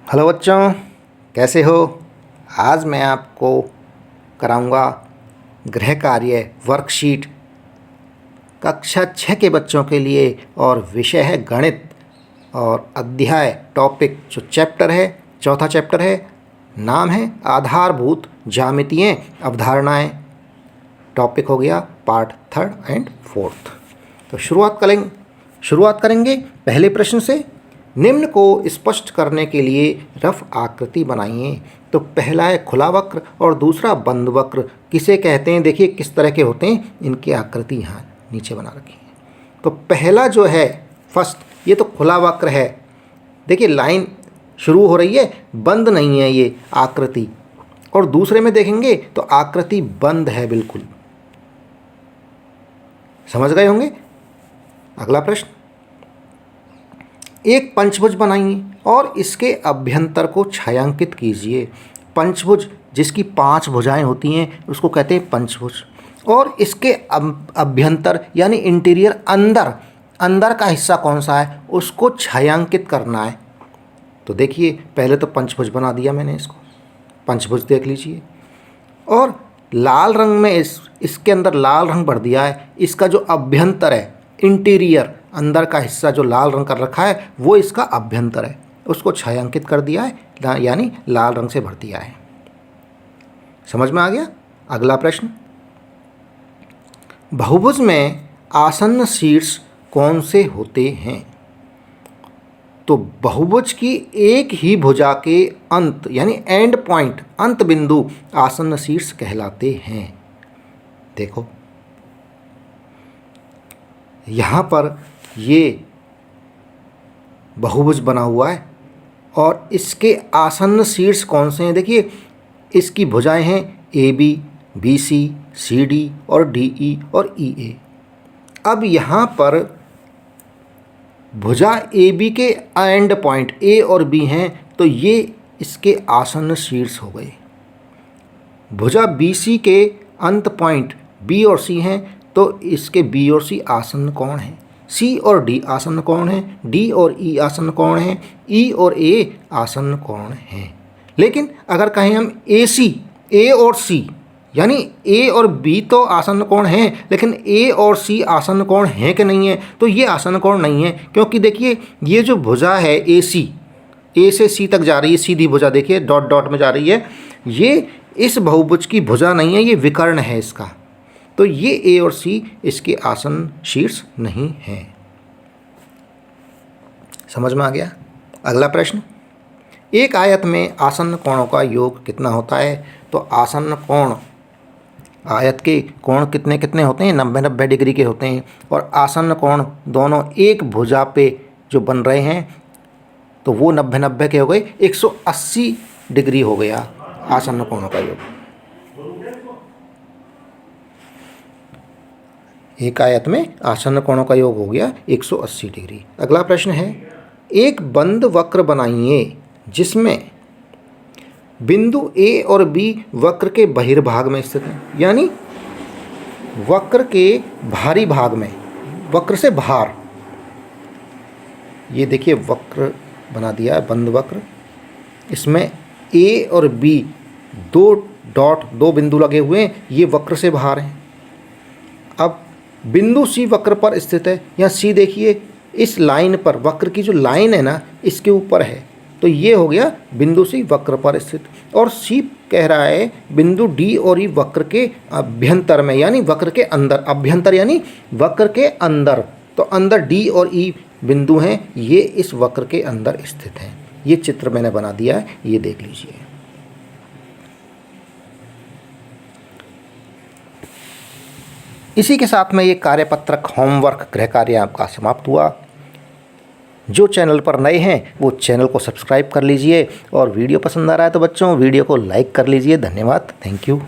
Hello बच्चों, कैसे हो। आज मैं आपको कराऊंगा गृह कार्य वर्कशीट कक्षा 6 के बच्चों के लिए और विषय है गणित और अध्याय टॉपिक जो चैप्टर है चौथा चैप्टर है, नाम है आधारभूत ज्यामितीय अवधारणाएं। टॉपिक हो गया पार्ट 3 एंड 4। तो शुरुआत करेंगे पहले प्रश्न से। निम्न को स्पष्ट करने के लिए रफ आकृति बनाइए। तो पहला है खुला वक्र और दूसरा बंद वक्र। किसे कहते हैं, देखिए किस तरह के होते हैं, इनकी आकृति यहाँ नीचे बना रखी है। तो पहला जो है फर्स्ट, ये तो खुला वक्र है। देखिए लाइन शुरू हो रही है, बंद नहीं है ये आकृति। और दूसरे में देखेंगे तो आकृति बंद है बिल्कुल। समझ गए होंगे। अगला प्रश्न, एक पंचभुज बनाइए और इसके अभ्यंतर को छायांकित कीजिए। पंचभुज जिसकी 5 भुजाएं होती हैं उसको कहते हैं पंचभुज। और इसके अभ्यंतर यानी इंटीरियर अंदर का हिस्सा कौन सा है उसको छायांकित करना है। तो देखिए पहले तो पंचभुज बना दिया मैंने, इसको पंचभुज देख लीजिए। और लाल रंग में इसके अंदर लाल रंग भर दिया है। इसका जो अभ्यंतर है, इंटीरियर अंदर का हिस्सा जो लाल रंग कर रखा है वो इसका अभ्यंतर है, उसको छायांकित कर दिया है यानी लाल रंग से भर दिया है। समझ में आ गया। अगला प्रश्न, बहुभुज में आसन्न शीर्ष कौन से होते हैं। तो बहुभुज की एक ही भुजा के अंत यानी एंड पॉइंट, अंत बिंदु आसन्न शीर्ष कहलाते हैं। देखो यहाँ पर ये बहुभुज बना हुआ है और इसके आसन्न शीर्ष कौन से हैं। देखिए इसकी भुजाएं हैं AB, BC, CD और DE और EA। अब यहाँ पर भुजा AB के एंड पॉइंट A और B हैं तो ये इसके आसन्न शीर्ष हो गए। भुजा BC के अंत पॉइंट B और C हैं तो इसके B और C आसन्न कोण हैं। C और D आसन्न कोण हैं, D और E आसन्न कोण हैं, E और A आसन्न कोण हैं। लेकिन अगर कहें हम A और C यानी A और B तो आसन्न कोण हैं, लेकिन A और C आसन्न कोण हैं कि नहीं है, तो ये आसन्न कोण नहीं है। क्योंकि देखिए ये जो भुजा है AC, A से C तक जा रही है सीधी भुजा, देखिए डॉट डॉट में जा रही है, ये इस बहुभुज की भुजा नहीं है, ये विकर्ण है इसका। तो ये A और C इसके आसन्न शीर्ष नहीं है। समझ में आ गया। अगला प्रश्न, एक आयत में आसन्न कोणों का योग कितना होता है। तो आसन्न कोण, आयत के कोण कितने कितने होते हैं, 90-90 डिग्री के होते हैं। और आसन्न कोण दोनों एक भुजा पे जो बन रहे हैं तो वो 90-90 के हो गए, 180 डिग्री हो गया आसन्न कोणों का योग। एक आयत में आसन्न कोणों का योग हो गया 180 डिग्री। अगला प्रश्न है, एक बंद वक्र बनाइए जिसमें बिंदु A और B वक्र के बहिर्भाग में स्थित है, यानी वक्र के बाहरी भाग में, वक्र से बाहर। ये देखिए वक्र बना दिया है बंद वक्र, इसमें A और B दो बिंदु लगे हुए हैं, ये वक्र से बाहर हैं। अब बिंदु C वक्र पर स्थित है। यहाँ C देखिए इस लाइन पर, वक्र की जो लाइन है ना इसके ऊपर है, तो ये हो गया बिंदु C वक्र पर स्थित। और C कह रहा है बिंदु D और E वक्र के अभ्यंतर में, यानी वक्र के अंदर, अभ्यंतर यानी वक्र के अंदर। तो अंदर D और E बिंदु हैं, ये इस वक्र के अंदर स्थित हैं। ये चित्र मैंने बना दिया है, ये देख लीजिए। इसी के साथ में ये कार्यपत्रक होमवर्क गृह कार्य आपका समाप्त हुआ। जो चैनल पर नए हैं वो चैनल को सब्सक्राइब कर लीजिए और वीडियो पसंद आ रहा है तो बच्चों वीडियो को लाइक कर लीजिए। धन्यवाद, थैंक यू।